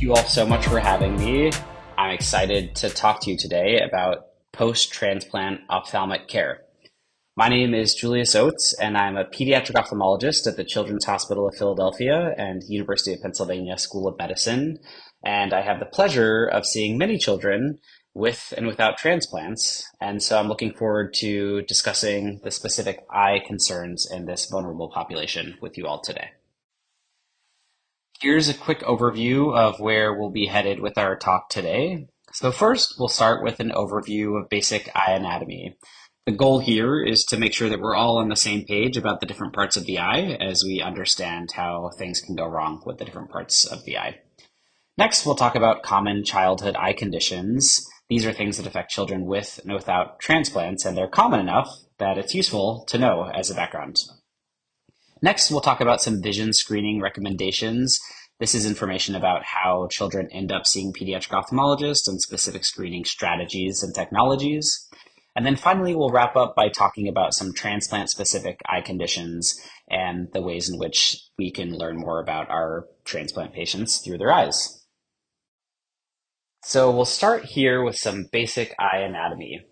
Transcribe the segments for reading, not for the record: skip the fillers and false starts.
you all so much for having me. I'm excited to talk to you today about post-transplant ophthalmic care. My name is Julius Oates, and I'm a pediatric ophthalmologist at the Children's Hospital of Philadelphia and University of Pennsylvania School of Medicine. And I have the pleasure of seeing many children with and without transplants. And so I'm looking forward to discussing the specific eye concerns in this vulnerable population with you all today. Here's a quick overview of where we'll be headed with our talk today. So first, we'll start with an overview of basic eye anatomy. The goal here is to make sure that we're all on the same page about the different parts of the eye as we understand how things can go wrong with the different parts of the eye. Next, we'll talk about common childhood eye conditions. These are things that affect children with and without transplants, and they're common enough that it's useful to know as a background. Next, we'll talk about some vision screening recommendations. This is information about how children end up seeing pediatric ophthalmologists and specific screening strategies and technologies. And then finally, we'll wrap up by talking about some transplant-specific eye conditions and the ways in which we can learn more about our transplant patients through their eyes. So we'll start here with some basic eye anatomy.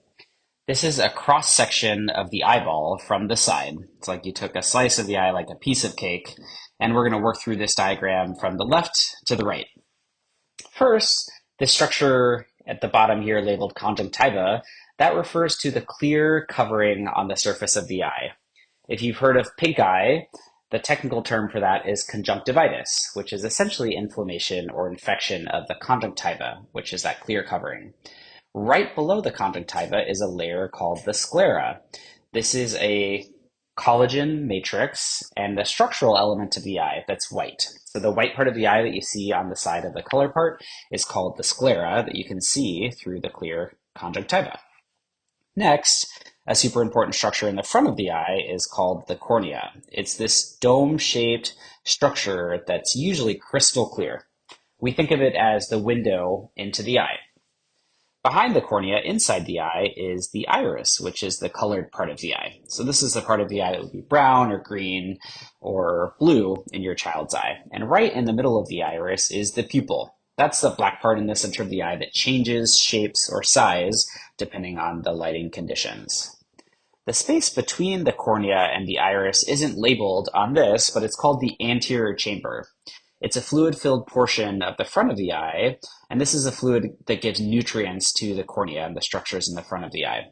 This is a cross-section of the eyeball from the side. It's like you took a slice of the eye like a piece of cake, and we're going to work through this diagram from the left to the right. First, the structure at the bottom here labeled conjunctiva, that refers to the clear covering on the surface of the eye. If you've heard of pink eye, the technical term for that is conjunctivitis, which is essentially inflammation or infection of the conjunctiva, which is that clear covering. Right below the conjunctiva is a layer called the sclera. This is a collagen matrix and the structural element of the eye that's white. So the white part of the eye that you see on the side of the color part is called the sclera that you can see through the clear conjunctiva. Next, a super important structure in the front of the eye is called the cornea. It's this dome-shaped structure that's usually crystal clear. We think of it as the window into the eye. Behind the cornea, inside the eye, is the iris, which is the colored part of the eye. So this is the part of the eye that would be brown or green or blue in your child's eye. And right in the middle of the iris is the pupil. That's the black part in the center of the eye that changes shapes or size depending on the lighting conditions. The space between the cornea and the iris isn't labeled on this, but it's called the anterior chamber. It's a fluid-filled portion of the front of the eye, and this is a fluid that gives nutrients to the cornea and the structures in the front of the eye.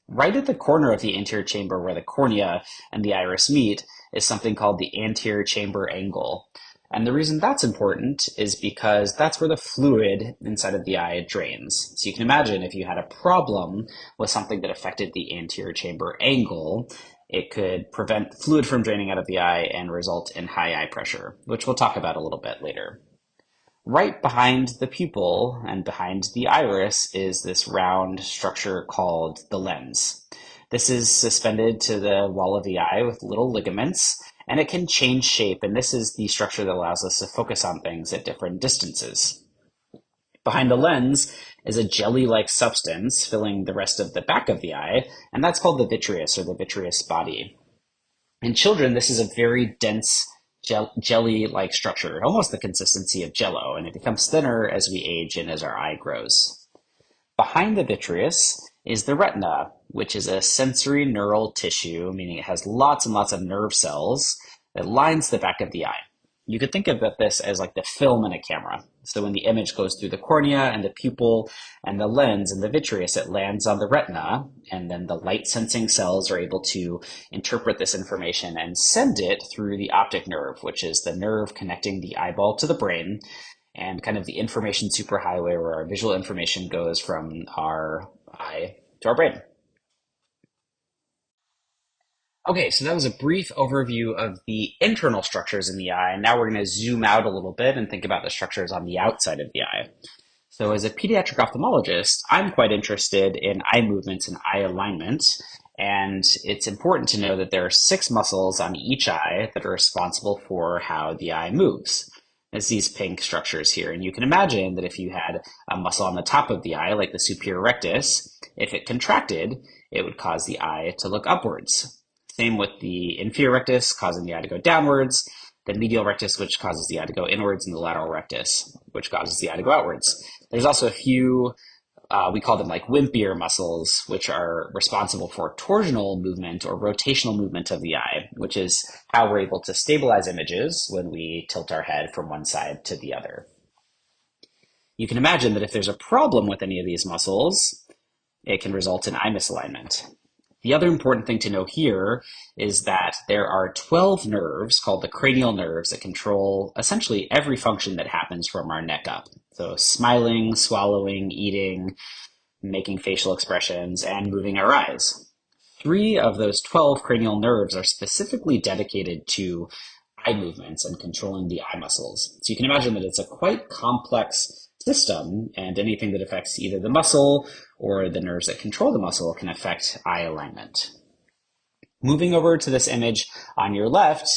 Right at the corner of the anterior chamber where the cornea and the iris meet is something called the anterior chamber angle. And the reason that's important is because that's where the fluid inside of the eye drains. So you can imagine if you had a problem with something that affected the anterior chamber angle, it could prevent fluid from draining out of the eye and result in high eye pressure, which we'll talk about a little bit later. Right behind the pupil and behind the iris is this round structure called the lens. This is suspended to the wall of the eye with little ligaments, and it can change shape, and this is the structure that allows us to focus on things at different distances. Behind the lens is a jelly-like substance filling the rest of the back of the eye, and that's called the vitreous or the vitreous body. In children, this is a very dense jelly-like structure, almost the consistency of jello, and it becomes thinner as we age and as our eye grows. Behind the vitreous is the retina, which is a sensory neural tissue, meaning it has lots and lots of nerve cells that lines the back of the eye. You could think of this as like the film in a camera. So when the image goes through the cornea and the pupil and the lens and the vitreous, it lands on the retina, and then the light sensing cells are able to interpret this information and send it through the optic nerve, which is the nerve connecting the eyeball to the brain and kind of the information superhighway where our visual information goes from our eye to our brain. Okay, so that was a brief overview of the internal structures in the eye. And now we're going to zoom out a little bit and think about the structures on the outside of the eye. So as a pediatric ophthalmologist, I'm quite interested in eye movements and eye alignment. And it's important to know that there are 6 muscles on each eye that are responsible for how the eye moves. It's these pink structures here. And you can imagine that if you had a muscle on the top of the eye, like the superior rectus, if it contracted, it would cause the eye to look upwards. Same with the inferior rectus, causing the eye to go downwards. the medial rectus, which causes the eye to go inwards, and the lateral rectus, which causes the eye to go outwards. There's also a few, we call them like wimpier muscles, which are responsible for torsional movement or rotational movement of the eye, which is how we're able to stabilize images when we tilt our head from one side to the other. You can imagine that if there's a problem with any of these muscles, it can result in eye misalignment. The other important thing to know here is that there are 12 nerves called the cranial nerves that control essentially every function that happens from our neck up. So smiling, swallowing, eating, making facial expressions, and moving our eyes. 3 of those 12 cranial nerves are specifically dedicated to eye movements and controlling the eye muscles. So you can imagine that it's a quite complex system, and anything that affects either the muscle or the nerves that control the muscle can affect eye alignment. Moving over to this image on your left,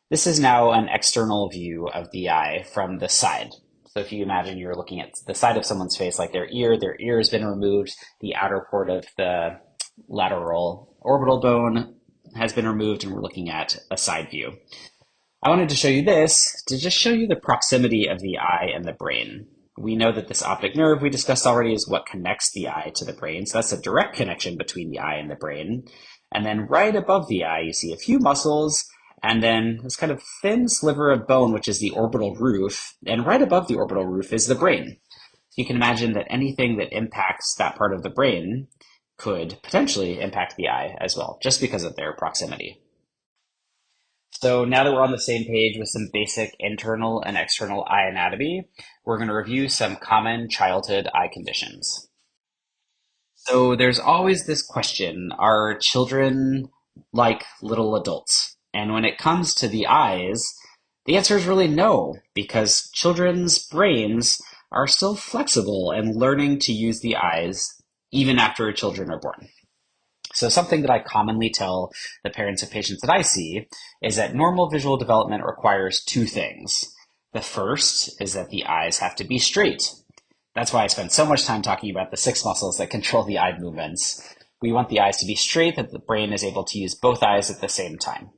this is now an external view of the eye from the side. So if you imagine you're looking at the side of someone's face, like their ear has been removed, the outer port of the lateral orbital bone has been removed, and we're looking at a side view. I wanted to show you this to just show you the proximity of the eye and the brain. We know that this optic nerve we discussed already is what connects the eye to the brain. So that's a direct connection between the eye and the brain. And then right above the eye, you see a few muscles, and then this kind of thin sliver of bone, which is the orbital roof. And right above the orbital roof is the brain. So you can imagine that anything that impacts that part of the brain could potentially impact the eye as well, just because of their proximity. So now that we're on the same page with some basic internal and external eye anatomy, we're going to review some common childhood eye conditions. So there's always this question, are children like little adults? And when it comes to the eyes, the answer is really no, because children's brains are still flexible and learning to use the eyes even after children are born. So something that I commonly tell the parents of patients that I see is that normal visual development requires 2 things. The first is that the eyes have to be straight. That's why I spend so much time talking about the 6 muscles that control the eye movements. We want the eyes to be straight, that the brain is able to use both eyes at the same time.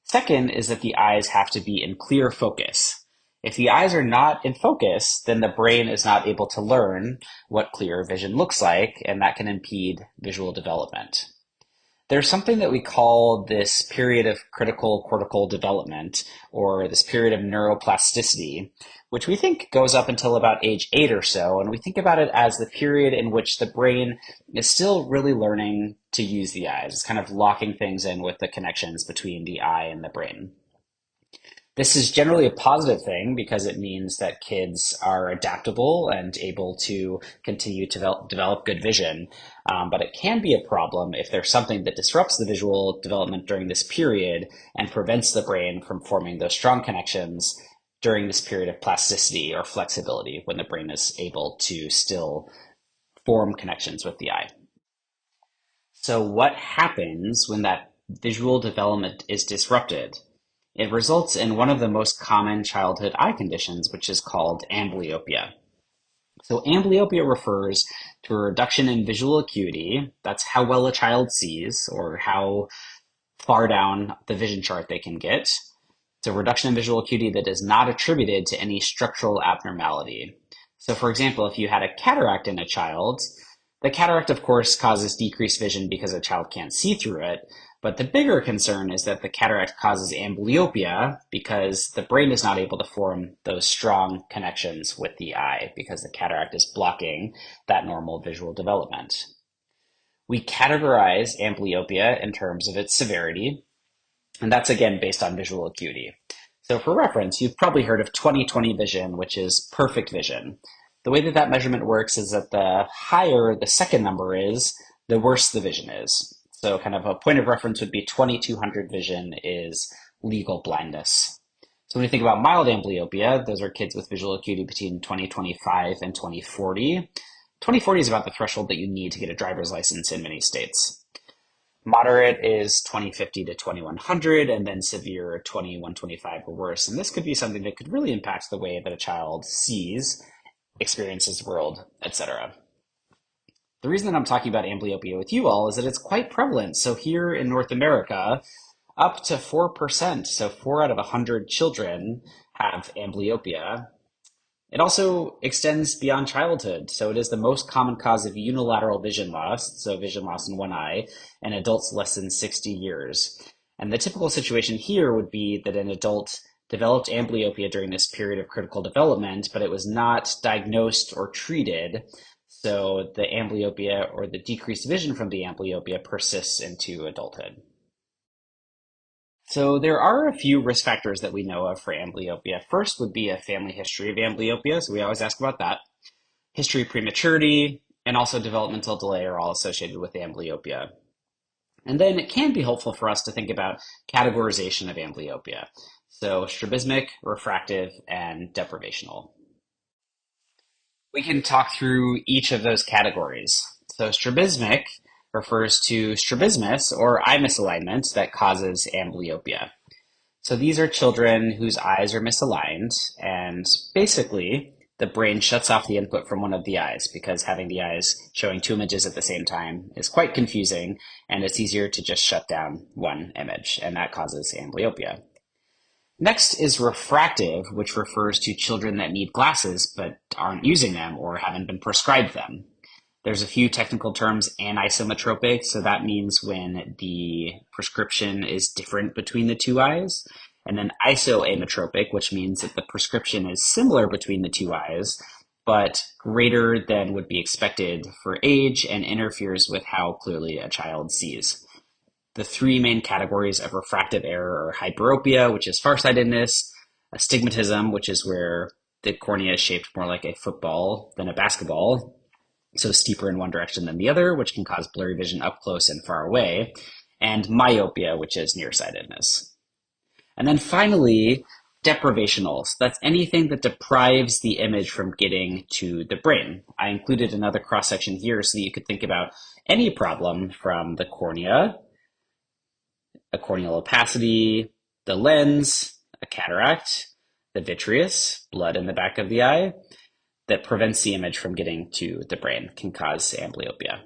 Second is that the eyes have to be in clear focus. If the eyes are not in focus, then the brain is not able to learn what clear vision looks like, and that can impede visual development. There's something that we call this period of critical cortical development, or this period of neuroplasticity, which we think goes up until about age 8 or so, and we think about it as the period in which the brain is still really learning to use the eyes. It's kind of locking things in with the connections between the eye and the brain. This is generally a positive thing because it means that kids are adaptable and able to continue to develop good vision. But it can be a problem if there's something that disrupts the visual development during this period and prevents the brain from forming those strong connections during this period of plasticity or flexibility, when the brain is able to still form connections with the eye. So what happens when that visual development is disrupted? It results in one of the most common childhood eye conditions, which is called amblyopia. So amblyopia refers to a reduction in visual acuity. That's how well a child sees, or how far down the vision chart they can get. It's a reduction in visual acuity that is not attributed to any structural abnormality. So for example, if you had a cataract in a child, the cataract of course causes decreased vision because a child can't see through it. But the bigger concern is that the cataract causes amblyopia because the brain is not able to form those strong connections with the eye because the cataract is blocking that normal visual development. We categorize amblyopia in terms of its severity, and that's again based on visual acuity. So for reference, you've probably heard of 20/20 vision, which is perfect vision. The way that that measurement works is that the higher the second number is, the worse the vision is. So kind of a point of reference would be 20/200 vision is legal blindness. So when you think about mild amblyopia, those are kids with visual acuity between 20/25 and 20/40. 20/40 is about the threshold that you need to get a driver's license in many states. Moderate is 20/50 to 2100, and then severe 21/25 or worse. And this could be something that could really impact the way that a child sees, experiences the world, etc. The reason that I'm talking about amblyopia with you all is that it's quite prevalent. So here in North America, up to 4%. So 4 out of 100 children have amblyopia. It also extends beyond childhood. So it is the most common cause of unilateral vision loss, so vision loss in one eye, in adults less than 60 years. And the typical situation here would be that an adult developed amblyopia during this period of critical development, but it was not diagnosed or treated. So the amblyopia or the decreased vision from the amblyopia persists into adulthood. So there are a few risk factors that we know of for amblyopia. First would be a family history of amblyopia. So we always ask about that. History of prematurity and also developmental delay are all associated with amblyopia. And then it can be helpful for us to think about categorization of amblyopia. So strabismic, refractive, and deprivational. We can talk through each of those categories. So strabismic refers to strabismus or eye misalignment that causes amblyopia. So these are children whose eyes are misaligned, and basically the brain shuts off the input from one of the eyes because having the eyes showing two images at the same time is quite confusing, and it's easier to just shut down one image, and that causes amblyopia. Next is refractive, which refers to children that need glasses but aren't using them or haven't been prescribed them. There's a few technical terms, anisometropic, so that means when the prescription is different between the two eyes. And then isoametropic, which means that the prescription is similar between the two eyes, but greater than would be expected for age and interferes with how clearly a child sees. The three main categories of refractive error are hyperopia, which is farsightedness, astigmatism, which is where the cornea is shaped more like a football than a basketball, so steeper in one direction than the other, which can cause blurry vision up close and far away, and myopia, which is nearsightedness. And then finally, deprivational. So that's anything that deprives the image from getting to the brain. I included another cross-section here so that you could think about any problem from the cornea, a corneal opacity, the lens, a cataract, the vitreous, blood in the back of the eye, that prevents the image from getting to the brain, can cause amblyopia.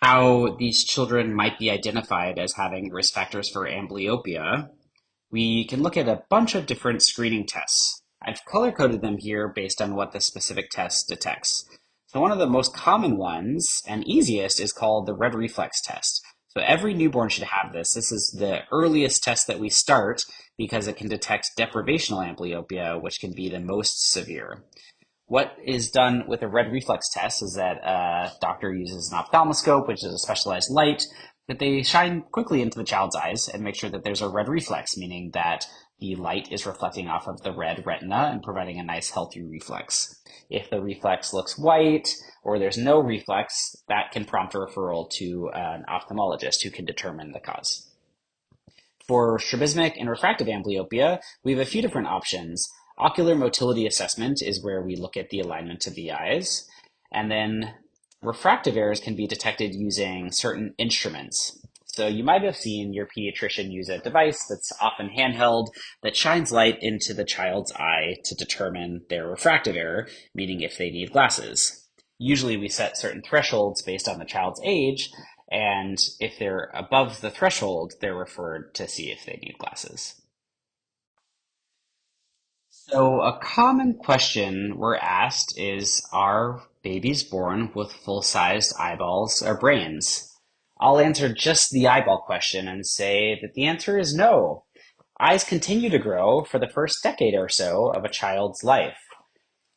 How these children might be identified as having risk factors for amblyopia, we can look at a bunch of different screening tests. I've color-coded them here based on what the specific test detects. So one of the most common ones and easiest is called the red reflex test. So every newborn should have this. This is the earliest test that we start because it can detect deprivational amblyopia, which can be the most severe. What is done with a red reflex test is that a doctor uses an ophthalmoscope, which is a specialized light, that they shine quickly into the child's eyes and make sure that there's a red reflex, meaning that the light is reflecting off of the red retina and providing a nice healthy reflex. If the reflex looks white or there's no reflex, that can prompt a referral to an ophthalmologist who can determine the cause. For strabismic and refractive amblyopia, we have a few different options. Ocular motility assessment is where we look at the alignment of the eyes. And then refractive errors can be detected using certain instruments. So you might have seen your pediatrician use a device that's often handheld that shines light into the child's eye to determine their refractive error, meaning if they need glasses. Usually we set certain thresholds based on the child's age, and if they're above the threshold, they're referred to see if they need glasses. So a common question we're asked is, are babies born with full-sized eyeballs or brains? I'll answer just the eyeball question and say that the answer is no. Eyes continue to grow for the first decade or so of a child's life.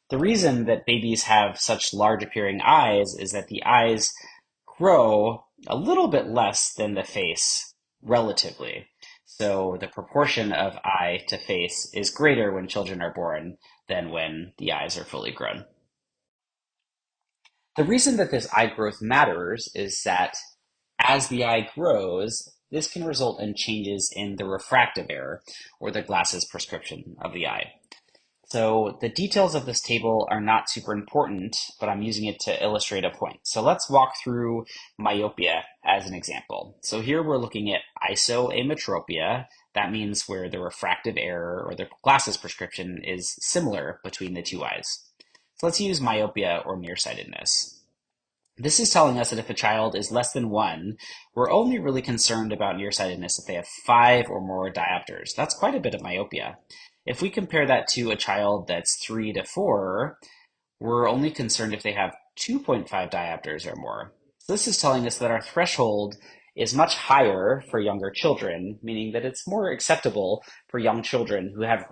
The reason that babies have such large appearing eyes is that the eyes grow a little bit less than the face relatively. So the proportion of eye to face is greater when children are born than when the eyes are fully grown. The reason that this eye growth matters is that as the eye grows, this can result in changes in the refractive error or the glasses prescription of the eye. So the details of this table are not super important, but I'm using it to illustrate a point. So let's walk through myopia as an example. So here we're looking at isoametropia. That means where the refractive error or the glasses prescription is similar between the two eyes. So let's use myopia or nearsightedness. This is telling us that if a child is less than 1, we're only really concerned about nearsightedness if they have 5 or more diopters. That's quite a bit of myopia. If we compare that to a child that's 3 to 4, we're only concerned if they have 2.5 diopters or more. So this is telling us that our threshold is much higher for younger children, meaning that it's more acceptable for young children who have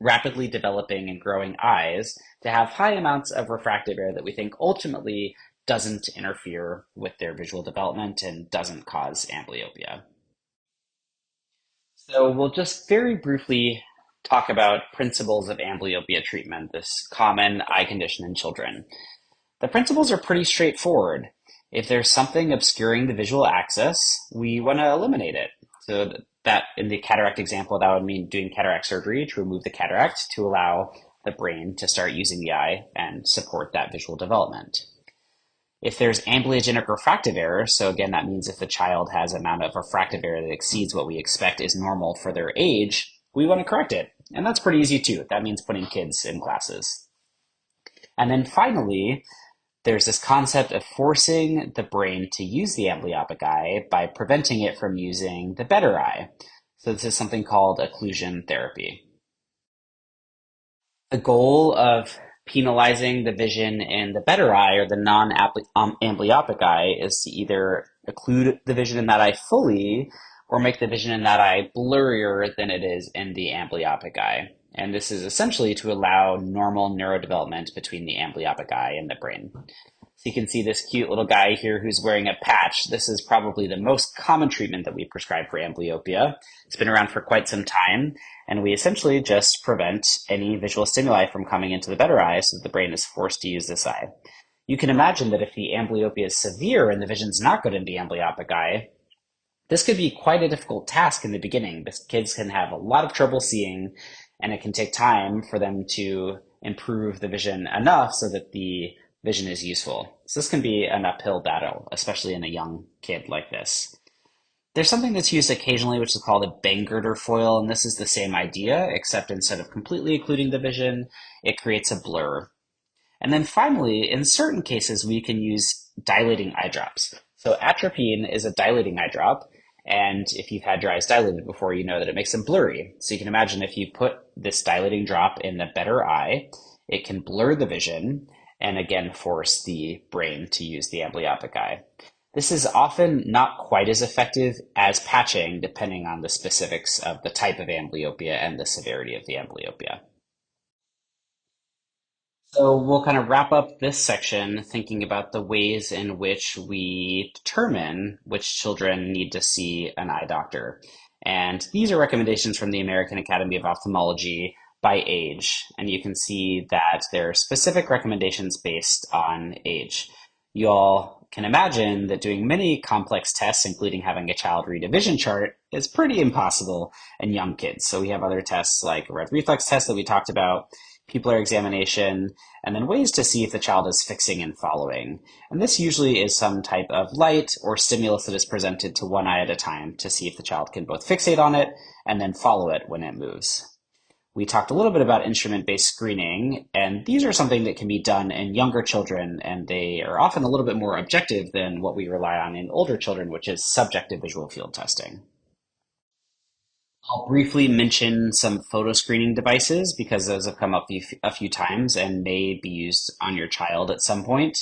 rapidly developing and growing eyes to have high amounts of refractive error that we think ultimately doesn't interfere with their visual development and doesn't cause amblyopia. So we'll just very briefly talk about principles of amblyopia treatment, this common eye condition in children. The principles are pretty straightforward. If there's something obscuring the visual axis, we want to eliminate it. So that in the cataract example, that would mean doing cataract surgery to remove the cataract to allow the brain to start using the eye and support that visual development. If there's amblyogenic refractive error, so again, that means if the child has an amount of refractive error that exceeds what we expect is normal for their age, we want to correct it. And that's pretty easy too. That means putting kids in glasses. And then finally, there's this concept of forcing the brain to use the amblyopic eye by preventing it from using the better eye. So this is something called occlusion therapy. The goal of penalizing the vision in the better eye or the non-amblyopic eye is to either occlude the vision in that eye fully or make the vision in that eye blurrier than it is in the amblyopic eye. And this is essentially to allow normal neurodevelopment between the amblyopic eye and the brain. So you can see this cute little guy here who's wearing a patch. This is probably the most common treatment that we prescribe for amblyopia. It's been around for quite some time, and we essentially just prevent any visual stimuli from coming into the better eye so that the brain is forced to use this eye. You can imagine that if the amblyopia is severe and the vision's not good in the amblyopic eye, this could be quite a difficult task in the beginning. Kids can have a lot of trouble seeing, and it can take time for them to improve the vision enough so that the vision is useful. So this can be an uphill battle, especially in a young kid like this. There's something that's used occasionally, which is called a Bang-Girder foil, and this is the same idea, except instead of completely occluding the vision, it creates a blur. And then finally, in certain cases, we can use dilating eye drops. So atropine is a dilating eye drop, and if you've had your eyes dilated before, you know that it makes them blurry. So you can imagine if you put this dilating drop in the better eye, it can blur the vision and again force the brain to use the amblyopic eye. This is often not quite as effective as patching, depending on the specifics of the type of amblyopia and the severity of the amblyopia. So we'll kind of wrap up this section thinking about the ways in which we determine which children need to see an eye doctor. And these are recommendations from the American Academy of Ophthalmology by age. And you can see that there are specific recommendations based on age. You all can imagine that doing many complex tests, including having a child read a vision chart, is pretty impossible in young kids. So we have other tests like a red reflex test that we talked about, pupillar examination, and then ways to see if the child is fixing and following. And this usually is some type of light or stimulus that is presented to one eye at a time to see if the child can both fixate on it and then follow it when it moves. We talked a little bit about instrument-based screening, and these are something that can be done in younger children, and they are often a little bit more objective than what we rely on in older children, which is subjective visual field testing. I'll briefly mention some photo screening devices because those have come up a few times and may be used on your child at some point.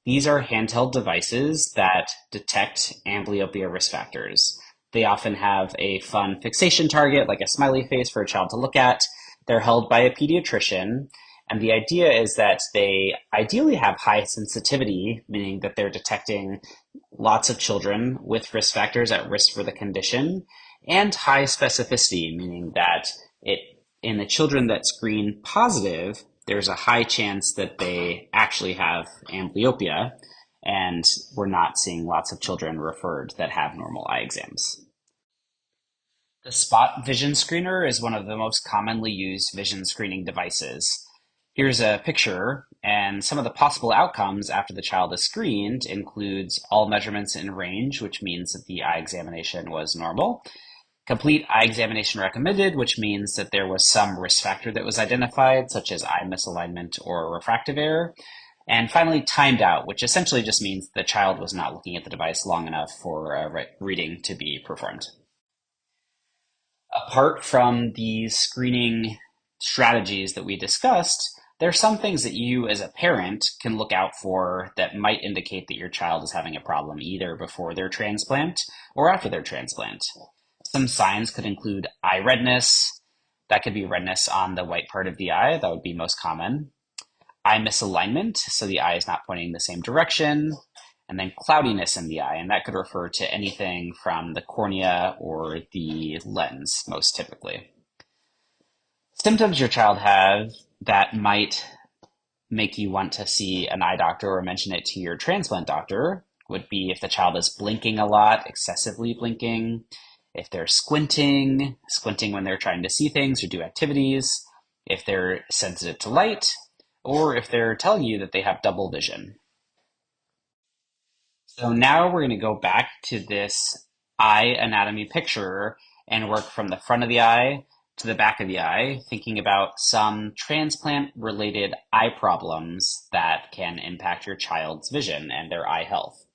These are handheld devices that detect amblyopia risk factors. They often have a fun fixation target, like a smiley face for a child to look at. They're held by a pediatrician, and the idea is that they ideally have high sensitivity, meaning that they're detecting lots of children with risk factors at risk for the condition, and high specificity, meaning that in the children that screen positive, there's a high chance that they actually have amblyopia, and we're not seeing lots of children referred that have normal eye exams. The Spot Vision Screener is one of the most commonly used vision screening devices. Here's a picture, and some of the possible outcomes after the child is screened includes all measurements in range, which means that the eye examination was normal. Complete eye examination recommended, which means that there was some risk factor that was identified, such as eye misalignment or refractive error. And finally, timed out, which essentially just means the child was not looking at the device long enough for reading to be performed. Apart from these screening strategies that we discussed, there are some things that you as a parent can look out for that might indicate that your child is having a problem either before their transplant or after their transplant. Some signs could include eye redness. That could be redness on the white part of the eye. That would be most common. Eye misalignment, so the eye is not pointing the same direction, and then cloudiness in the eye, and that could refer to anything from the cornea or the lens, most typically. Symptoms your child have that might make you want to see an eye doctor or mention it to your transplant doctor would be if the child is blinking a lot, excessively blinking, if they're squinting when they're trying to see things or do activities, if they're sensitive to light, or if they're telling you that they have double vision. So now we're going to go back to this eye anatomy picture and work from the front of the eye to the back of the eye, thinking about some transplant-related eye problems that can impact your child's vision and their eye health.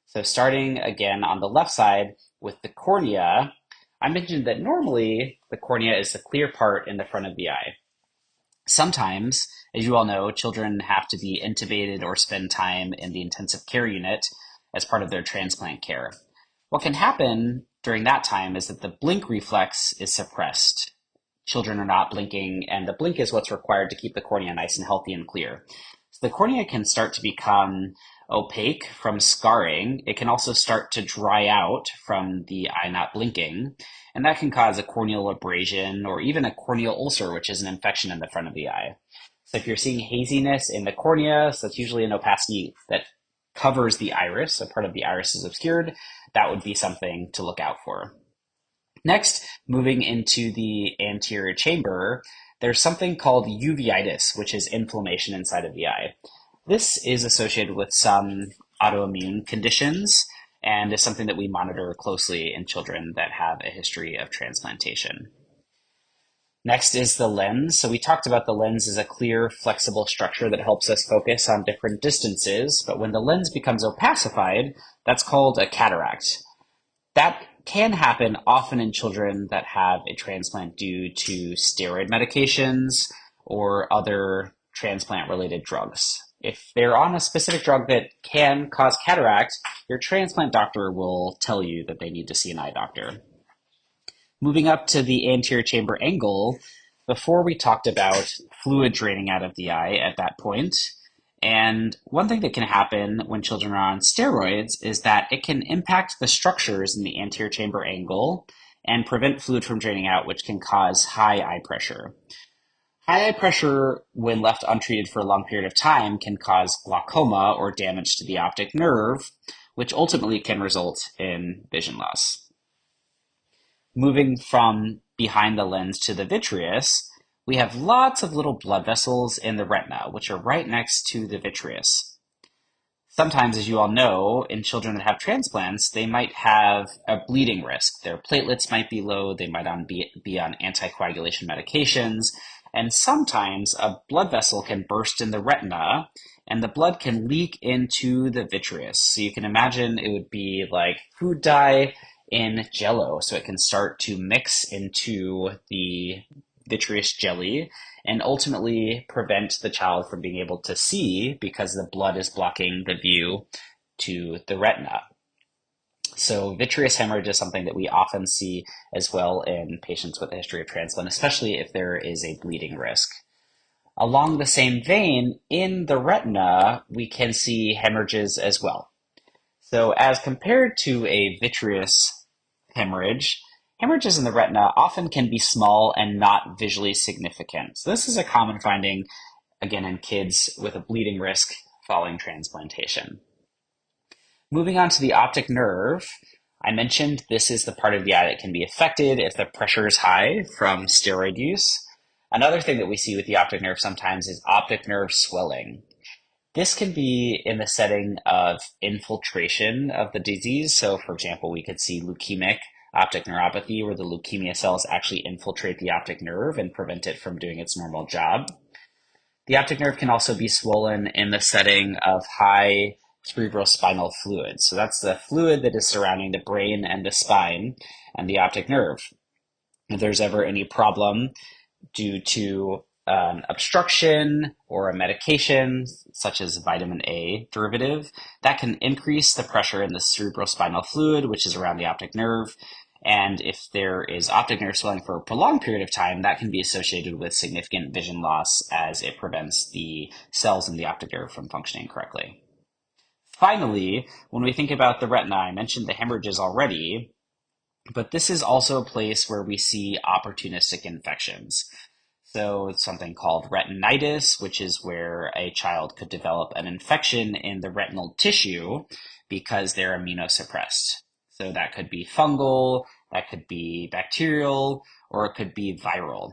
So starting again on the left side with the cornea, I mentioned that normally the cornea is the clear part in the front of the eye. Sometimes, as you all know, children have to be intubated or spend time in the intensive care unit as part of their transplant care. What can happen during that time is that the blink reflex is suppressed. Children are not blinking, and the blink is what's required to keep the cornea nice and healthy and clear. So the cornea can start to become opaque from scarring. It can also start to dry out from the eye not blinking, and that can cause a corneal abrasion or even a corneal ulcer, which is an infection in the front of the eye. So if you're seeing haziness in the cornea, so that's usually an opacity that covers the iris, so part of the iris is obscured, that would be something to look out for. Next, moving into the anterior chamber, there's something called uveitis, which is inflammation inside of the eye. This is associated with some autoimmune conditions and is something that we monitor closely in children that have a history of transplantation. Next is the lens. So we talked about the lens as a clear, flexible structure that helps us focus on different distances, but when the lens becomes opacified, that's called a cataract. That can happen often in children that have a transplant due to steroid medications or other transplant-related drugs. If they're on a specific drug that can cause cataract, your transplant doctor will tell you that they need to see an eye doctor. Moving up to the anterior chamber angle, before we talked about fluid draining out of the eye at that point. And one thing that can happen when children are on steroids is that it can impact the structures in the anterior chamber angle and prevent fluid from draining out, which can cause high eye pressure. High eye pressure, when left untreated for a long period of time, can cause glaucoma or damage to the optic nerve, which ultimately can result in vision loss. Moving from behind the lens to the vitreous, we have lots of little blood vessels in the retina, which are right next to the vitreous. Sometimes, as you all know, in children that have transplants, they might have a bleeding risk. Their platelets might be low, they might be on anticoagulation medications, and sometimes a blood vessel can burst in the retina, and the blood can leak into the vitreous. So you can imagine it would be like food dye in Jello, so it can start to mix into the vitreous jelly and ultimately prevent the child from being able to see because the blood is blocking the view to the retina. So vitreous hemorrhage is something that we often see as well in patients with a history of transplant, especially if there is a bleeding risk. Along the same vein, in the retina, we can see hemorrhages as well. So as compared to a vitreous hemorrhage, hemorrhages in the retina often can be small and not visually significant. So this is a common finding, again, in kids with a bleeding risk following transplantation. Moving on to the optic nerve, I mentioned this is the part of the eye that can be affected if the pressure is high from steroid use. Another thing that we see with the optic nerve sometimes is optic nerve swelling. This can be in the setting of infiltration of the disease. So, for example, we could see leukemic optic neuropathy where the leukemia cells actually infiltrate the optic nerve and prevent it from doing its normal job. The optic nerve can also be swollen in the setting of high cerebrospinal fluid. So that's the fluid that is surrounding the brain and the spine and the optic nerve. If there's ever any problem due to an obstruction or a medication, such as vitamin A derivative, that can increase the pressure in the cerebrospinal fluid, which is around the optic nerve. And if there is optic nerve swelling for a prolonged period of time, that can be associated with significant vision loss as it prevents the cells in the optic nerve from functioning correctly. Finally, when we think about the retina, I mentioned the hemorrhages already, but this is also a place where we see opportunistic infections. So it's something called retinitis, which is where a child could develop an infection in the retinal tissue because they're immunosuppressed. So that could be fungal, that could be bacterial, or it could be viral.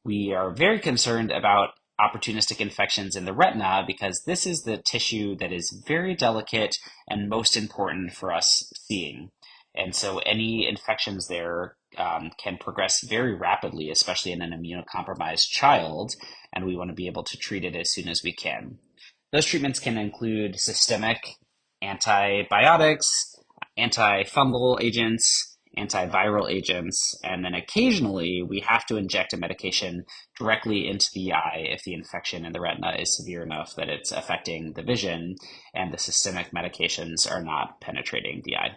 We are very concerned about opportunistic infections in the retina because this is the tissue that is very delicate and most important for us seeing. And so any infections there can progress very rapidly, especially in an immunocompromised child, and we want to be able to treat it as soon as we can. Those treatments can include systemic antibiotics, antifungal agents, antiviral agents, and then occasionally we have to inject a medication directly into the eye if the infection in the retina is severe enough that it's affecting the vision and the systemic medications are not penetrating the eye.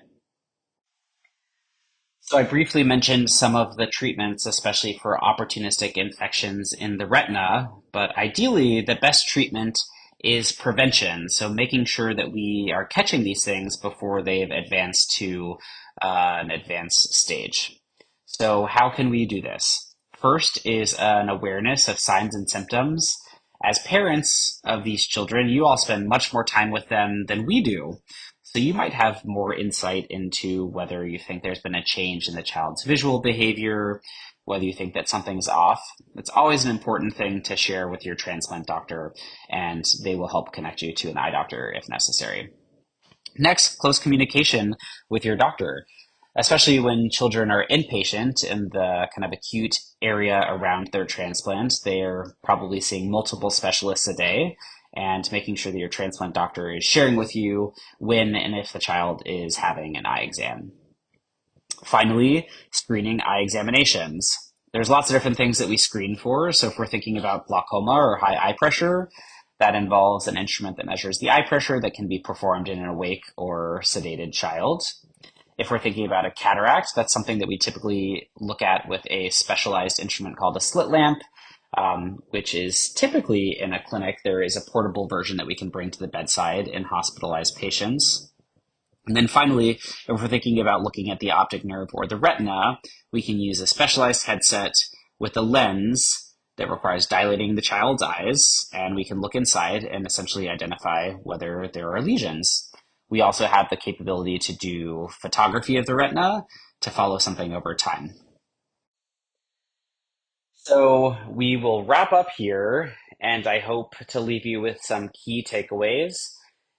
So I briefly mentioned some of the treatments, especially for opportunistic infections in the retina, but ideally the best treatment is prevention. So making sure that we are catching these things before they've advanced to an advanced stage. So how can we do this? First is an awareness of signs and symptoms. As parents of these children, you all spend much more time with them than we do. So you might have more insight into whether you think there's been a change in the child's visual behavior, whether you think that something's off. It's always an important thing to share with your transplant doctor, and they will help connect you to an eye doctor if necessary. Next, close communication with your doctor, especially when children are inpatient in the kind of acute area around their transplant. They're probably seeing multiple specialists a day, and making sure that your transplant doctor is sharing with you when and if the child is having an eye exam. Finally, screening eye examinations. There's lots of different things that we screen for. So if we're thinking about glaucoma or high eye pressure, that involves an instrument that measures the eye pressure that can be performed in an awake or sedated child. If we're thinking about a cataract, that's something that we typically look at with a specialized instrument called a slit lamp, which is typically in a clinic. There is a portable version that we can bring to the bedside in hospitalized patients. And then finally, if we're thinking about looking at the optic nerve or the retina, we can use a specialized headset with a lens that requires dilating the child's eyes, and we can look inside and essentially identify whether there are lesions. We also have the capability to do photography of the retina to follow something over time. So we will wrap up here, and I hope to leave you with some key takeaways.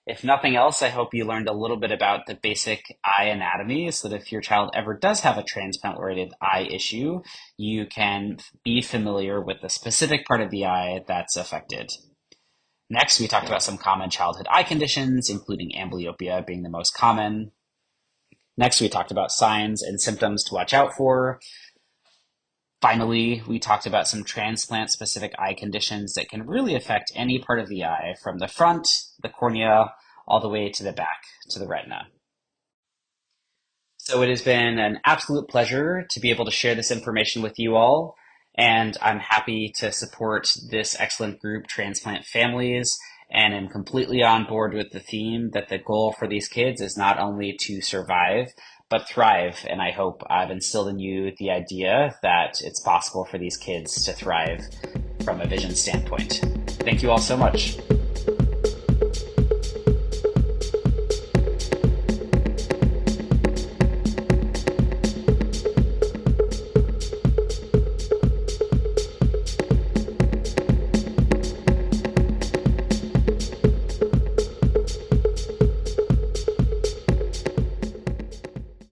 If nothing else, I hope you learned a little bit about the basic eye anatomy so that if your child ever does have a transplant-related eye issue, you can be familiar with the specific part of the eye that's affected. Next, we talked about some common childhood eye conditions, including amblyopia being the most common. Next, we talked about signs and symptoms to watch out for. Finally, we talked about some transplant-specific eye conditions that can really affect any part of the eye, from the front, the cornea, all the way to the back, to the retina. So it has been an absolute pleasure to be able to share this information with you all, and I'm happy to support this excellent group, Transplant Families, and am completely on board with the theme that the goal for these kids is not only to survive, but thrive. And I hope I've instilled in you the idea that it's possible for these kids to thrive from a vision standpoint. Thank you all so much.